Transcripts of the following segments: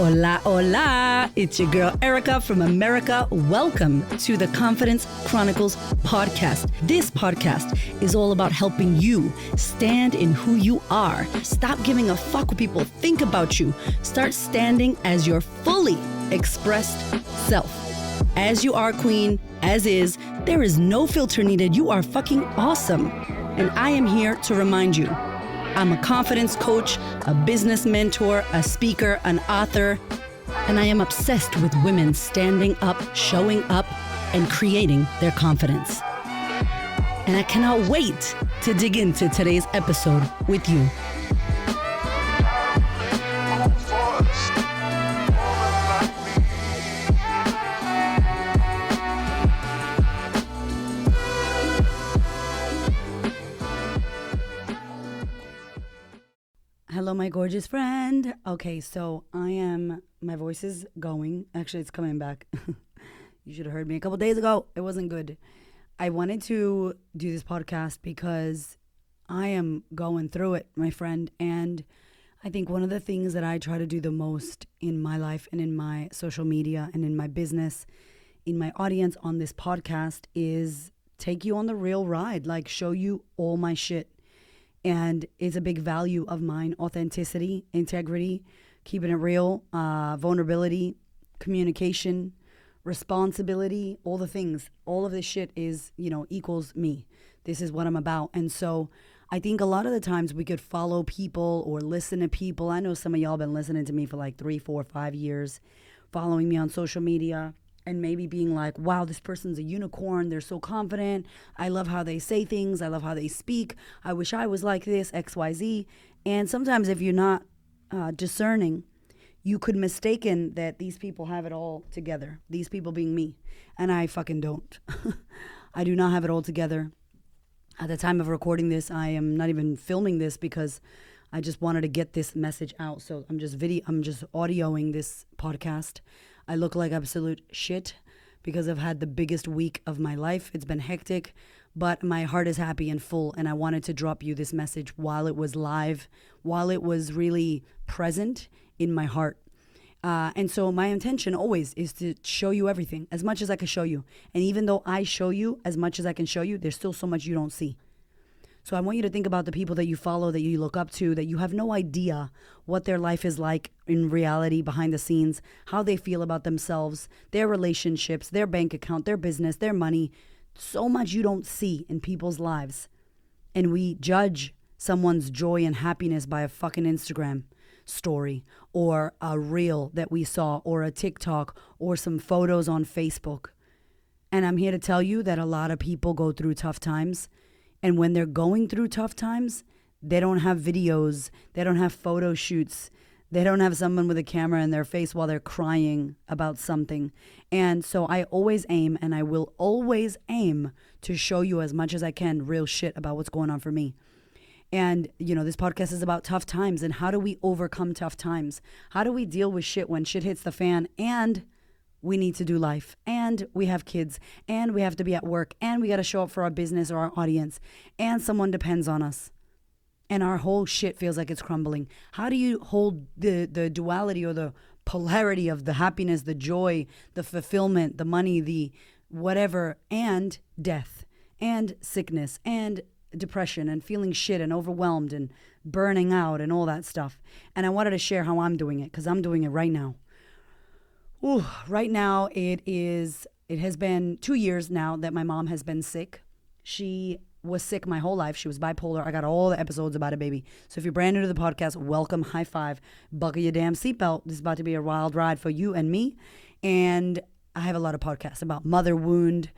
Hola, hola. It's your girl Erica from America. Welcome to the Confidence Chronicles podcast. This podcast is all about helping you stand in who you are. Stop giving a fuck what people think about you. Start standing as your fully expressed self. As you are, queen, as is. There is no filter needed. You are fucking awesome. And I am here to remind you, I'm a confidence coach, a business mentor, a speaker, an author, and I am obsessed with women standing up, showing up, and creating their confidence. And I cannot wait to dig into today's episode with you. Hello, my gorgeous friend. Okay, so my voice is going. Actually, it's coming back. You should have heard me a couple days ago. It wasn't good. I wanted to do this podcast because I am going through it, my friend. And I think one of the things that I try to do the most in my life and in my social media and in my business, in my audience on this podcast is take you on the real ride, like show you all my shit. And it's a big value of mine: authenticity, integrity, keeping it real, vulnerability, communication, responsibility, all the things. All of this shit is, equals me. This is what I'm about. And so I think a lot of the times we could follow people or listen to people. I know some of y'all been listening to me for like 3, 4, 5 years, following me on social media, and maybe being like, wow, this person's a unicorn. They're so confident. I love how they say things. I love how they speak. I wish I was like this, XYZ. And sometimes if you're not discerning, you could mistaken that these people have it all together. These people being me. And I fucking don't. I do not have it all together. At the time of recording this, I am not even filming this because I just wanted to get this message out. So I'm just audioing this podcast. I look like absolute shit because I've had the biggest week of my life. It's been hectic, but my heart is happy and full, and I wanted to drop you this message while it was live, while it was really present in my heart. And so my intention always is to show you everything, as much as I can show you. And even though I show you as much as I can show you, there's still so much you don't see. So I want you to think about the people that you follow, that you look up to, that you have no idea what their life is like in reality, behind the scenes, how they feel about themselves, their relationships, their bank account, their business, their money. So much you don't see in people's lives. And we judge someone's joy and happiness by a fucking Instagram story or a reel that we saw or a TikTok or some photos on Facebook. And I'm here to tell you that a lot of people go through tough times. And when they're going through tough times, they don't have videos, they don't have photo shoots, they don't have someone with a camera in their face while they're crying about something. And so I always aim, and I will always aim to show you as much as I can real shit about what's going on for me. And, this podcast is about tough times and how do we overcome tough times? How do we deal with shit when shit hits the fan and we need to do life, and we have kids, and we have to be at work, and we got to show up for our business or our audience, and someone depends on us, and our whole shit feels like it's crumbling. How do you hold the duality or the polarity of the happiness, the joy, the fulfillment, the money, the whatever, and death, and sickness, and depression, and feeling shit, and overwhelmed, and burning out, and all that stuff? And I wanted to share how I'm doing it, because I'm doing it right now. Ooh, right now it has been 2 years now that my mom has been sick. She was sick my whole life. She was bipolar. I got all the episodes about it, baby. So if you're brand new to the podcast, welcome, high five, buckle your damn seatbelt. This is about to be a wild ride for you and me. And I have a lot of podcasts about mother wound,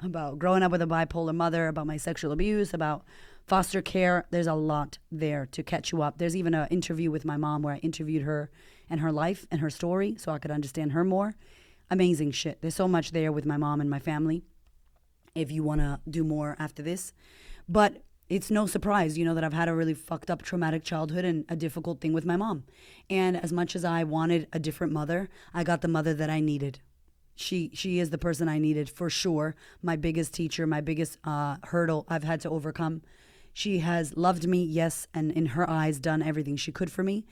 about growing up with a bipolar mother, about my sexual abuse, about foster care. There's a lot there to catch you up. There's even an interview with my mom where I interviewed her and her life and her story so I could understand her more. Amazing shit. There's so much there with my mom and my family if you want to do more after this. But it's no surprise, that I've had a really fucked up traumatic childhood and a difficult thing with my mom. And as much as I wanted a different mother, I got the mother that I needed. She is the person I needed for sure. My biggest teacher, my biggest hurdle I've had to overcome. She has loved me, yes, and in her eyes done everything she could for me.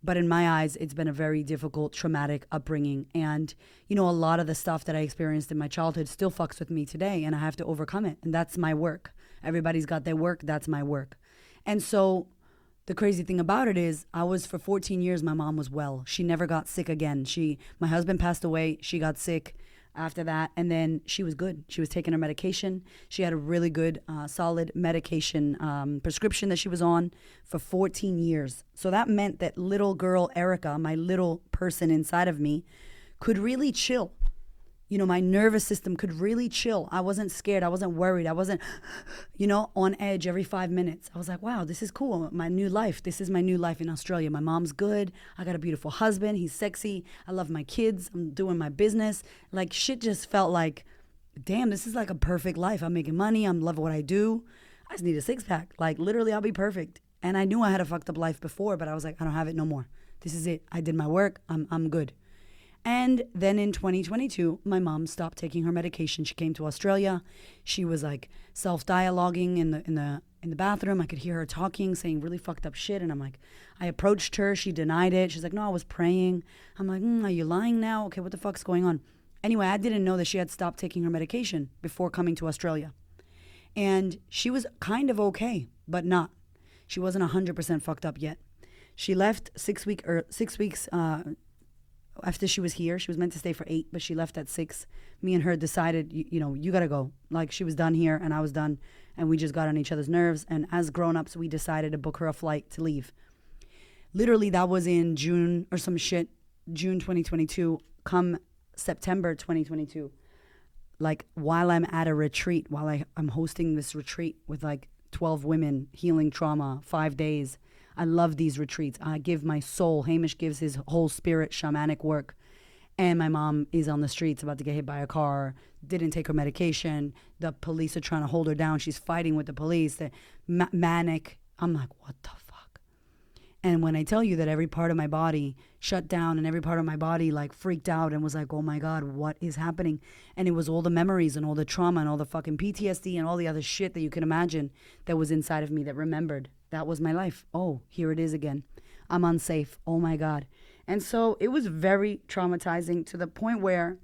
But in my eyes, it's been a very difficult, traumatic upbringing. And, you know, a lot of the stuff that I experienced in my childhood still fucks with me today, and I have to overcome it. And that's my work. Everybody's got their work. That's my work. And so the crazy thing about it is for 14 years, my mom was well. She never got sick again. My husband passed away. She got sick after that. And then she was good. She was taking her medication. She had a really good, solid medication prescription that she was on for 14 years. So that meant that little girl Erica, my little person inside of me, could really chill. You know, my nervous system could really chill. I wasn't scared. I wasn't worried. I wasn't, on edge every 5 minutes. I was like, wow, this is cool. My new life. This is my new life in Australia. My mom's good. I got a beautiful husband. He's sexy. I love my kids. I'm doing my business. Like, shit just felt like, damn, this is like a perfect life. I'm making money. I'm loving what I do. I just need a six pack. Like, literally, I'll be perfect. And I knew I had a fucked up life before, but I was like, I don't have it no more. This is it. I did my work. I'm good. And then in 2022, my mom stopped taking her medication. She came to Australia. She was like self-dialoguing in the bathroom. I could hear her talking, saying really fucked up shit. And I'm like, I approached her. She denied it. She's like, no, I was praying. I'm like, are you lying now? Okay, what the fuck's going on? Anyway, I didn't know that she had stopped taking her medication before coming to Australia. And she was kind of okay, but not. She wasn't 100% fucked up yet. She left 6 weeks after she was here. She was meant to stay for 8, but she left at 6. Me and her decided, you got to go. Like, she was done here and I was done, and we just got on each other's nerves. And as grown-ups, we decided to book her a flight to leave. Literally, that was in June 2022. Come September 2022, like, while I'm at a retreat, I'm hosting this retreat with like 12 women, healing trauma, 5 days. I love these retreats. I give my soul. Hamish gives his whole spirit shamanic work. And my mom is on the streets about to get hit by a car, didn't take her medication. The police are trying to hold her down. She's fighting with the police. They're manic. I'm like, what the fuck? And when I tell you that every part of my body shut down and every part of my body like freaked out and was like, oh my God, what is happening? And it was all the memories and all the trauma and all the fucking PTSD and all the other shit that you can imagine that was inside of me that remembered. That was my life. Oh, here it is again. I'm unsafe. Oh my God. And so it was very traumatizing to the point where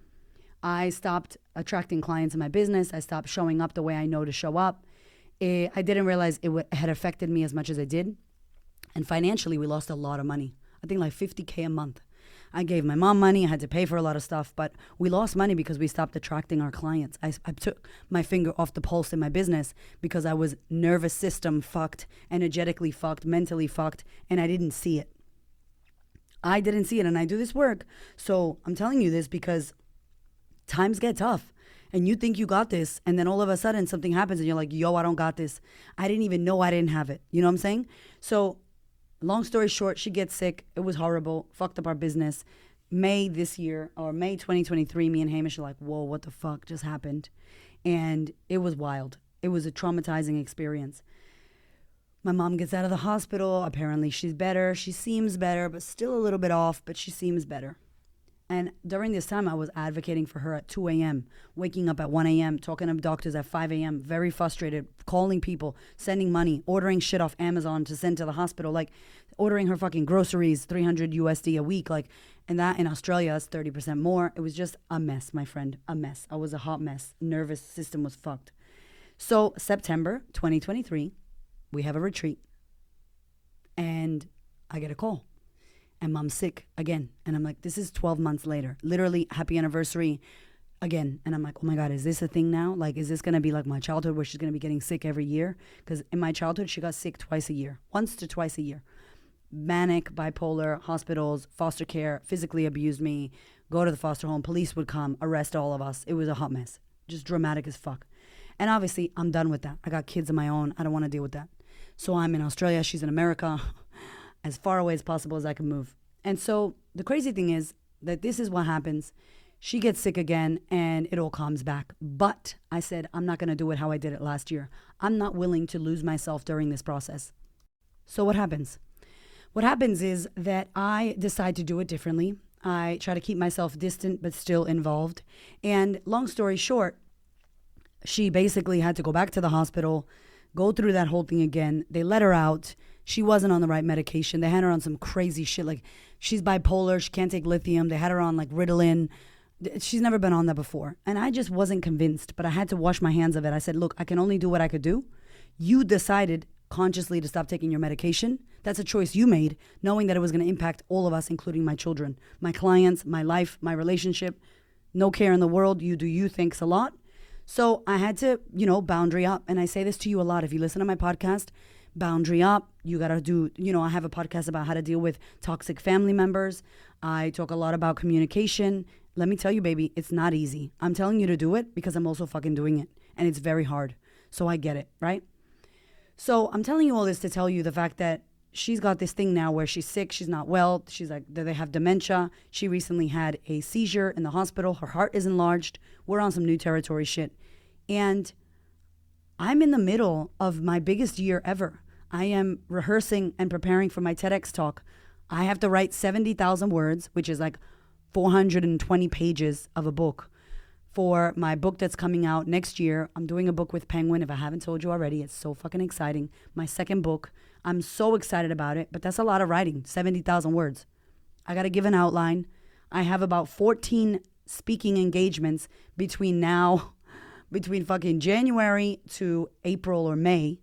I stopped attracting clients in my business. I stopped showing up the way I know to show up. I didn't realize it had affected me as much as it did. And financially, we lost a lot of money. I think like $50K a month. I gave my mom money. I had to pay for a lot of stuff, but we lost money because we stopped attracting our clients. I took my finger off the pulse in my business because I was nervous system fucked, energetically fucked, mentally fucked, and I didn't see it. I didn't see it, and I do this work. So I'm telling you this because times get tough, and you think you got this, and then all of a sudden something happens, and you're like, yo, I don't got this. I didn't even know I didn't have it. You know what I'm saying? So long story short, she gets sick. It was horrible. Fucked up our business. May 2023, me and Hamish are like, whoa, what the fuck just happened? And it was wild. It was a traumatizing experience. My mom gets out of the hospital. Apparently she's better. She seems better, but still a little bit off, but she seems better. And during this time, I was advocating for her at 2 a.m., waking up at 1 a.m., talking to doctors at 5 a.m., very frustrated, calling people, sending money, ordering shit off Amazon to send to the hospital, like ordering her fucking groceries, 300 USD a week, like, and that in Australia, that's 30% more. It was just a mess, my friend, a mess. I was a hot mess. Nervous system was fucked. So September 2023, we have a retreat, and I get a call. And mom's sick again. And I'm like, this is 12 months later. Literally, happy anniversary again. And I'm like, oh my God, is this a thing now? Like, is this going to be like my childhood where she's going to be getting sick every year? Because in my childhood, she got sick twice a year. Once to twice a year. Manic, bipolar, hospitals, foster care, physically abused me, go to the foster home, police would come, arrest all of us. It was a hot mess. Just dramatic as fuck. And obviously, I'm done with that. I got kids of my own. I don't want to deal with that. So I'm in Australia. She's in America. As far away as possible as I can move. And so the crazy thing is that this is what happens. She gets sick again and it all comes back. But I said, I'm not going to do it how I did it last year. I'm not willing to lose myself during this process. So what happens? What happens is that I decide to do it differently. I try to keep myself distant but still involved. And long story short, she basically had to go back to the hospital, go through that whole thing again. They let her out. She wasn't on the right medication. They had her on some crazy shit. Like, she's bipolar. She can't take lithium. They had her on like Ritalin. She's never been on that before. And I just wasn't convinced, but I had to wash my hands of it. I said, look, I can only do what I could do. You decided consciously to stop taking your medication. That's a choice you made, knowing that it was going to impact all of us, including my children, my clients, my life, my relationship. No care in the world. You do you. Thanks a lot. So I had to, boundary up. And I say this to you a lot. If you listen to my podcast, boundary up. You got to do, I have a podcast about how to deal with toxic family members. I talk a lot about communication. Let me tell you, baby, it's not easy. I'm telling you to do it because I'm also fucking doing it. And it's very hard. So I get it, right? So I'm telling you all this to tell you the fact that she's got this thing now where she's sick. She's not well. She's like, they have dementia. She recently had a seizure in the hospital. Her heart is enlarged. We're on some new territory shit. And I'm in the middle of my biggest year ever. I am rehearsing and preparing for my TEDx talk. I have to write 70,000 words, which is like 420 pages of a book for my book that's coming out next year. I'm doing a book with Penguin. If I haven't told you already, it's so fucking exciting. My second book. I'm so excited about it, but that's a lot of writing, 70,000 words. I got to give an outline. I have about 14 speaking engagements between fucking January to April or May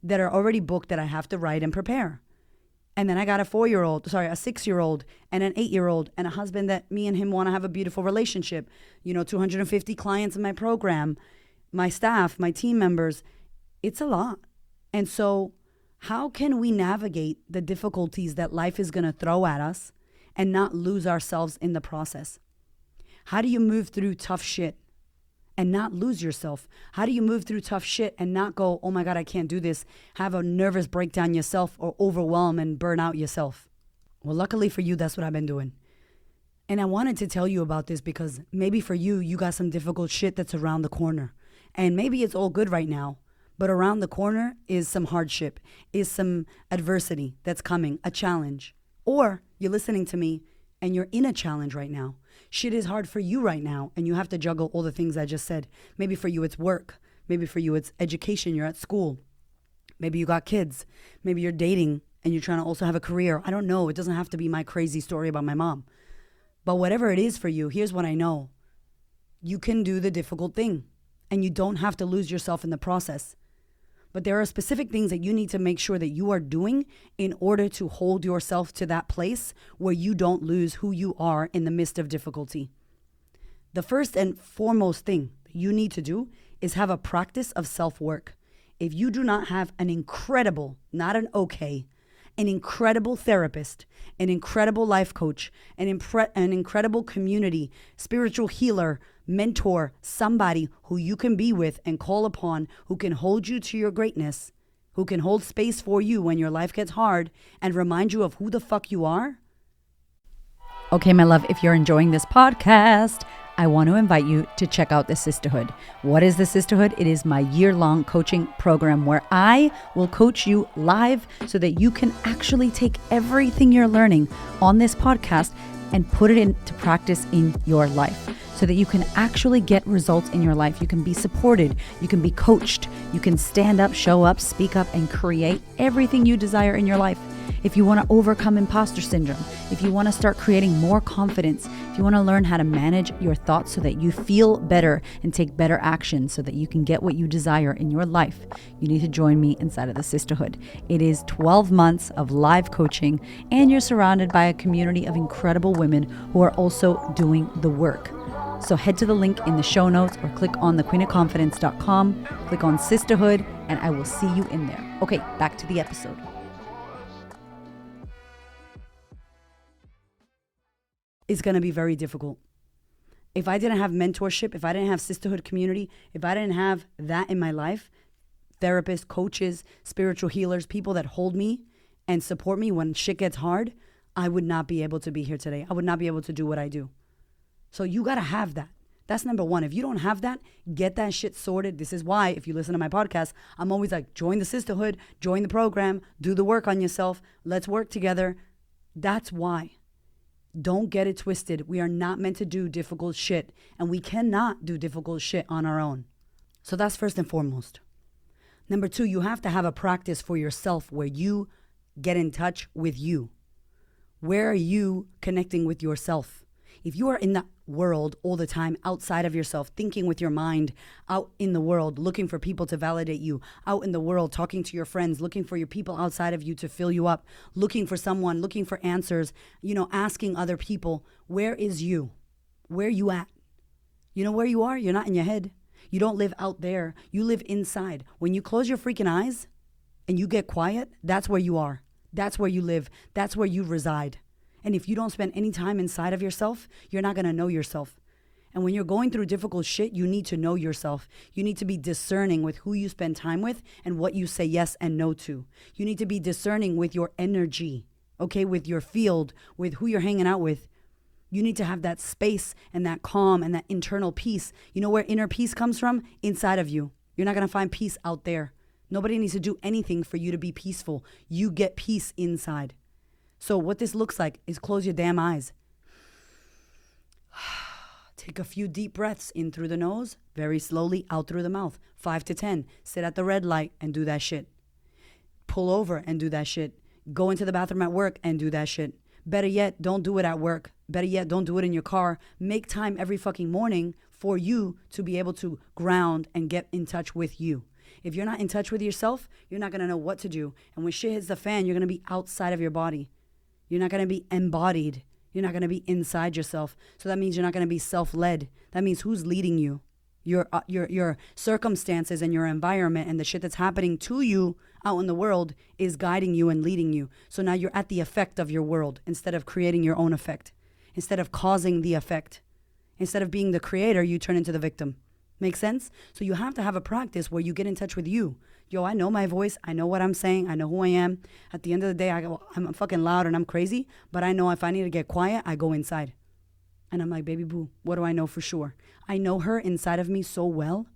that are already booked that I have to write and prepare. And then I got a 6-year-old and an 8-year-old and a husband that me and him want to have a beautiful relationship. 250 clients in my program, my staff, my team members. It's a lot. And so how can we navigate the difficulties that life is going to throw at us and not lose ourselves in the process? How do you move through tough shit and not lose yourself? How do you move through tough shit and not go, oh my God, I can't do this, have a nervous breakdown yourself or overwhelm and burn out yourself? Well, luckily for you, that's what I've been doing. And I wanted to tell you about this because maybe for you, you got some difficult shit that's around the corner. And maybe it's all good right now, but around the corner is some hardship, is some adversity that's coming, a challenge. Or you're listening to me and you're in a challenge right now. Shit is hard for you right now, and you have to juggle all the things I just said. Maybe for you it's work. Maybe for you it's education. You're at school. Maybe you got kids. Maybe you're dating and you're trying to also have a career. I don't know. It doesn't have to be my crazy story about my mom. But whatever it is for you, here's what I know. You can do the difficult thing, and you don't have to lose yourself in the process. But there are specific things that you need to make sure that you are doing in order to hold yourself to that place where you don't lose who you are in the midst of difficulty. The first and foremost thing you need to do is have a practice of self-work. If you do not have an incredible, not an okay, an incredible therapist, an incredible life coach, an incredible community, spiritual healer, mentor, somebody who you can be with and call upon, who can hold you to your greatness, who can hold space for you when your life gets hard and remind you of who the fuck you are. Okay, my love, if you're enjoying this podcast, I want to invite you to check out the Sistahood. What is the Sistahood? It is my year-long coaching program where I will coach you live so that you can actually take everything you're learning on this podcast and put it into practice in your life so that you can actually get results in your life. You can be supported. You can be coached. You can stand up, show up, speak up, and create everything you desire in your life. If you want to overcome imposter syndrome, if you want to start creating more confidence, if you want to learn how to manage your thoughts so that you feel better and take better action so that you can get what you desire in your life, you need to join me inside of the Sistahood. It is 12 months of live coaching, and you're surrounded by a community of incredible women who are also doing the work. So head to the link in the show notes or click on thequeenofconfidence.com, click on Sistahood, and I will see you in there. Okay, back to the episode. It's going to be very difficult. If I didn't have mentorship, if I didn't have sisterhood community, if I didn't have that in my life, therapists, coaches, spiritual healers, people that hold me and support me when shit gets hard, I would not be able to be here today. I would not be able to do what I do. So you got to have that. That's number one. If you don't have that, get that shit sorted. This is why, if you listen to my podcast, I'm always like, join the sisterhood, join the program, do the work on yourself. Let's work together. That's why. Don't get it twisted. We are not meant to do difficult shit, and we cannot do difficult shit on our own. So that's first and foremost. Number two, you have to have a practice for yourself where you get in touch with you. Where are you connecting with yourself? If you are in the world all the time, outside of yourself, thinking with your mind, out in the world, looking for people to validate you, out in the world, talking to your friends, looking for your people outside of you to fill you up, looking for someone, looking for answers, asking other people, where is you? Where are you at? You know where you are? You're not in your head. You don't live out there. You live inside. When you close your freaking eyes and you get quiet, that's where you are. That's where you live. That's where you reside. And if you don't spend any time inside of yourself, you're not going to know yourself. And when you're going through difficult shit, you need to know yourself. You need to be discerning with who you spend time with and what you say yes and no to. You need to be discerning with your energy, okay, with your field, with who you're hanging out with. You need to have that space and that calm and that internal peace. You know where inner peace comes from? Inside of you. You're not going to find peace out there. Nobody needs to do anything for you to be peaceful. You get peace inside. So what this looks like is close your damn eyes. Take a few deep breaths in through the nose, very slowly out through the mouth. 5 to 10. Sit at the red light and do that shit. Pull over and do that shit. Go into the bathroom at work and do that shit. Better yet, don't do it at work. Better yet, don't do it in your car. Make time every fucking morning for you to be able to ground and get in touch with you. If you're not in touch with yourself, you're not going to know what to do. And when shit hits the fan, you're going to be outside of your body. You're not going to be embodied. You're not going to be inside yourself. So that means you're not going to be self-led. That means who's leading you? Your circumstances and your environment and the shit that's happening to you out in the world is guiding you and leading you. So now you're at the effect of your world instead of creating your own effect. Instead of causing the effect. Instead of being the creator, you turn into the victim. Make sense? So you have to have a practice where you get in touch with you. Yo, I know my voice. I know what I'm saying. I know who I am. At the end of the day, I'm fucking loud and I'm crazy. But I know if I need to get quiet, I go inside. And I'm like, baby boo, what do I know for sure? I know her inside of me so well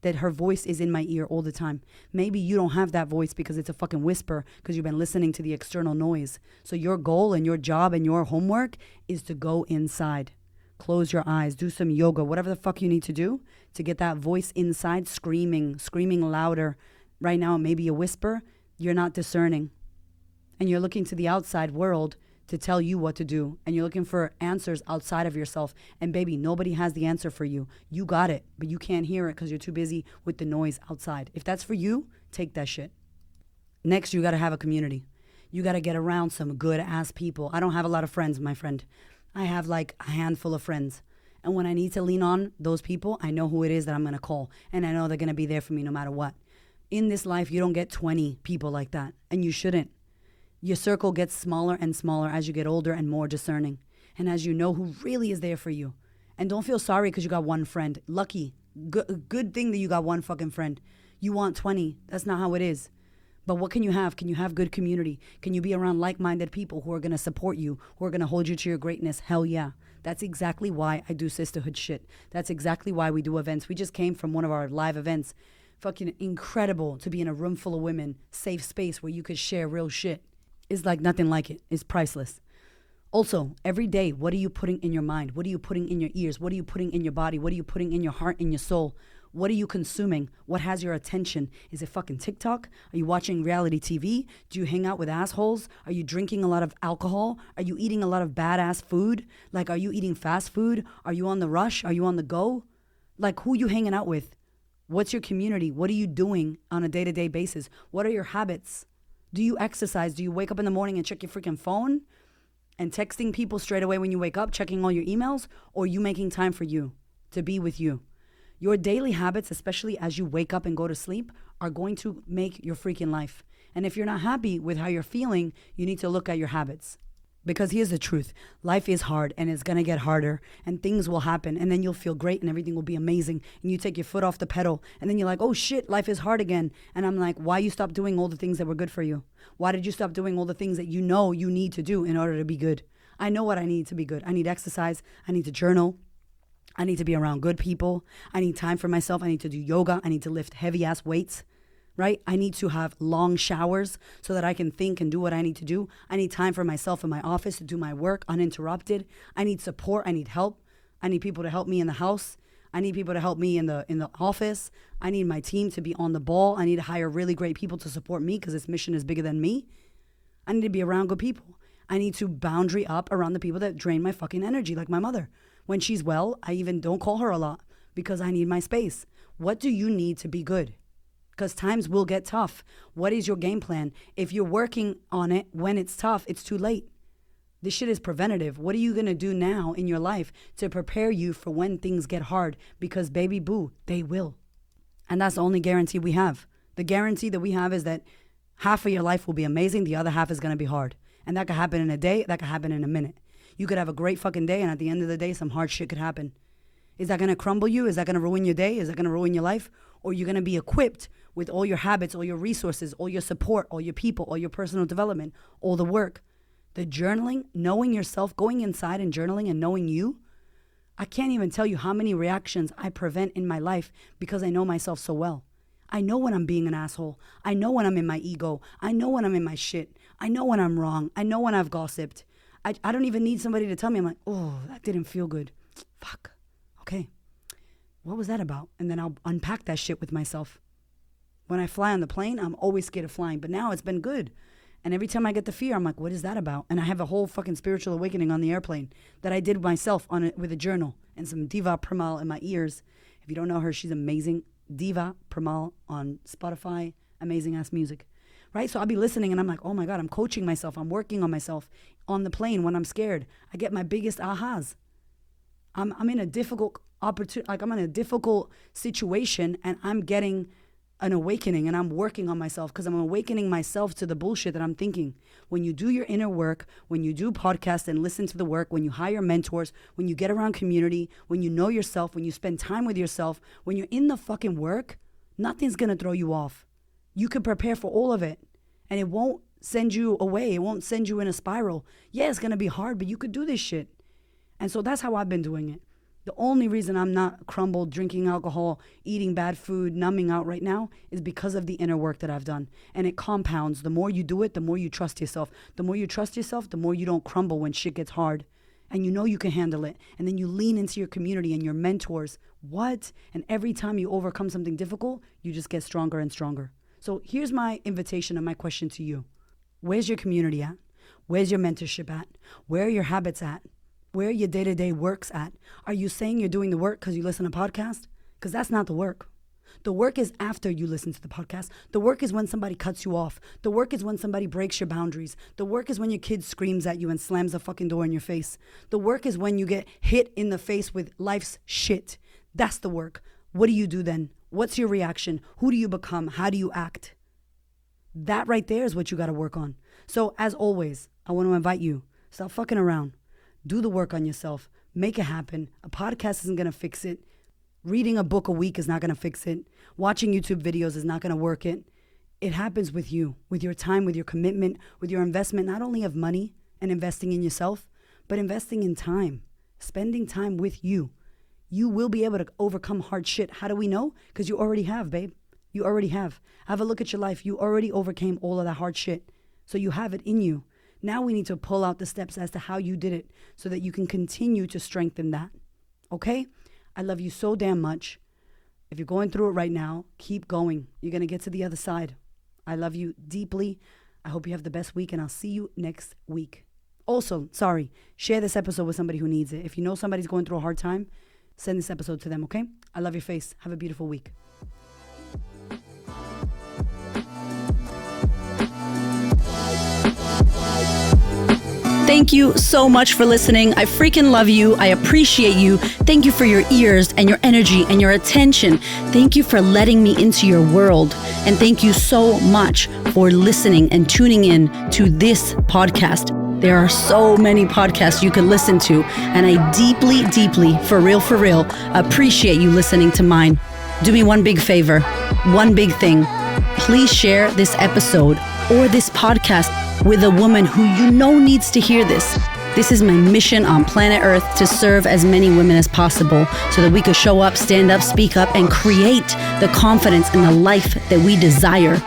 that her voice is in my ear all the time. Maybe you don't have that voice because it's a fucking whisper because you've been listening to the external noise. So your goal and your job and your homework is to go inside. Close your eyes, do some yoga, whatever the fuck you need to do to get that voice inside screaming louder. Right now, maybe a whisper. You're not discerning. And you're looking to the outside world to tell you what to do. And you're looking for answers outside of yourself. And baby, nobody has the answer for you. You got it, but you can't hear it because you're too busy with the noise outside. If that's for you, take that shit. Next, you got to have a community. You got to get around some good ass people. I don't have a lot of friends, my friend. I have like a handful of friends. And when I need to lean on those people, I know who it is that I'm going to call. And I know they're going to be there for me no matter what. In this life, you don't get 20 people like that. And you shouldn't. Your circle gets smaller and smaller as you get older and more discerning. And as you know who really is there for you. And don't feel sorry because you got one friend. Lucky. Good thing that you got one fucking friend. You want 20. That's not how it is. But what can you have? Can you have good community? Can you be around like-minded people who are going to support you, who are going to hold you to your greatness? Hell yeah. That's exactly why I do sisterhood shit. That's exactly why we do events. We just came from one of our live events. Fucking incredible to be in a room full of women, safe space where you could share real shit. It's like nothing like it. It's priceless. Also, every day, what are you putting in your mind? What are you putting in your ears? What are you putting in your body? What are you putting in your heart and your soul? What are you consuming? What has your attention? Is it fucking TikTok? Are you watching reality TV? Do you hang out with assholes? Are you drinking a lot of alcohol? Are you eating a lot of badass food? Like, are you eating fast food? Are you on the rush? Are you on the go? Like, who are you hanging out with? What's your community? What are you doing on a day-to-day basis? What are your habits? Do you exercise? Do you wake up in the morning and check your freaking phone? And texting people straight away when you wake up, checking all your emails? Or are you making time for you, to be with you? Your daily habits, especially as you wake up and go to sleep, are going to make your freaking life. And if you're not happy with how you're feeling, you need to look at your habits. Because here's the truth. Life is hard and it's going to get harder and things will happen and then you'll feel great and everything will be amazing and you take your foot off the pedal and then you're like, oh shit, life is hard again. And I'm like, why you stop doing all the things that were good for you? Why did you stop doing all the things that you know you need to do in order to be good? I know what I need to be good. I need exercise. I need to journal. I need to be around good people. I need time for myself. I need to do yoga. I need to lift heavy ass weights. Right? I need to have long showers so that I can think and do what I need to do. I need time for myself in my office to do my work uninterrupted. I need support. I need help. I need people to help me in the house. I need people to help me in the office. I need my team to be on the ball. I need to hire really great people to support me because this mission is bigger than me. I need to be around good people. I need to boundary up around the people that drain my fucking energy, like my mother. When she's well, I even don't call her a lot because I need my space. What do you need to be good? Because times will get tough. What is your game plan? If you're working on it when it's tough, it's too late. This shit is preventative. What are you going to do now in your life to prepare you for when things get hard? Because baby boo, they will. And that's the only guarantee we have. The guarantee that we have is that half of your life will be amazing. The other half is going to be hard. And that could happen in a day. That could happen in a minute. You could have a great fucking day, and at the end of the day, some hard shit could happen. Is that going to crumble you? Is that going to ruin your day? Is that going to ruin your life? Or are you going to be equipped with all your habits, all your resources, all your support, all your people, all your personal development, all the work? The journaling, knowing yourself, going inside and journaling and knowing you. I can't even tell you how many reactions I prevent in my life because I know myself so well. I know when I'm being an asshole. I know when I'm in my ego. I know when I'm in my shit. I know when I'm wrong. I know when I've gossiped. I don't even need somebody to tell me. I'm like, oh, that didn't feel good. Fuck. Okay. What was that about? And then I'll unpack that shit with myself. When I fly on the plane, I'm always scared of flying. But now it's been good. And every time I get the fear, I'm like, what is that about? And I have a whole fucking spiritual awakening on the airplane that I did myself on it with a journal and some Diva Premal in my ears. If you don't know her, she's amazing. Diva Premal on Spotify. Amazing ass music. Right? So I'll be listening and I'm like, oh my God, I'm coaching myself. I'm working on myself on the plane when I'm scared. I get my biggest ahas. I'm in a difficult opportunity, like I'm in a difficult situation and I'm getting an awakening and I'm working on myself because I'm awakening myself to the bullshit that I'm thinking. When you do your inner work, when you do podcasts and listen to the work, when you hire mentors, when you get around community, when you know yourself, when you spend time with yourself, when you're in the fucking work, nothing's going to throw you off. You can prepare for all of it and it won't send you away. It won't send you in a spiral. Yeah, it's going to be hard, but you could do this shit. And so that's how I've been doing it. The only reason I'm not crumbled, drinking alcohol, eating bad food, numbing out right now is because of the inner work that I've done. And it compounds. The more you do it, the more you trust yourself. The more you trust yourself, the more you don't crumble when shit gets hard. And you know you can handle it. And then you lean into your community and your mentors. What? And every time you overcome something difficult, you just get stronger and stronger. So here's my invitation and my question to you. Where's your community at? Where's your mentorship at? Where are your habits at? Where your day-to-day works at? Are you saying you're doing the work because you listen to podcasts? Because that's not the work. The work is after you listen to the podcast. The work is when somebody cuts you off. The work is when somebody breaks your boundaries. The work is when your kid screams at you and slams the fucking door in your face. The work is when you get hit in the face with life's shit. That's the work. What do you do then? What's your reaction? Who do you become? How do you act? That right there is what you got to work on. So as always, I want to invite you, stop fucking around. Do the work on yourself. Make it happen. A podcast isn't going to fix it. Reading a book a week is not going to fix it. Watching YouTube videos is not going to work it. It happens with you, with your time, with your commitment, with your investment, not only of money and investing in yourself, but investing in time, spending time with you. You will be able to overcome hard shit. How do we know? Because you already have, babe. You already have. Have a look at your life. You already overcame all of that hard shit. So you have it in you. Now we need to pull out the steps as to how you did it so that you can continue to strengthen that. Okay? I love you so damn much. If you're going through it right now, keep going. You're going to get to the other side. I love you deeply. I hope you have the best week, and I'll see you next week. Also, share this episode with somebody who needs it. If you know somebody's going through a hard time, send this episode to them, okay? I love your face. Have a beautiful week. Thank you so much for listening. I freaking love you. I appreciate you. Thank you for your ears and your energy and your attention. Thank you for letting me into your world. And thank you so much for listening and tuning in to this podcast. There are so many podcasts you can listen to, and I deeply, deeply, for real, appreciate you listening to mine. Do me one big favor, one big thing. Please share this episode or this podcast with a woman who you know needs to hear this. This is my mission on planet Earth, to serve as many women as possible so that we could show up, stand up, speak up, and create the confidence and the life that we desire.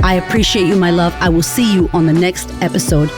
I appreciate you, my love. I will see you on the next episode.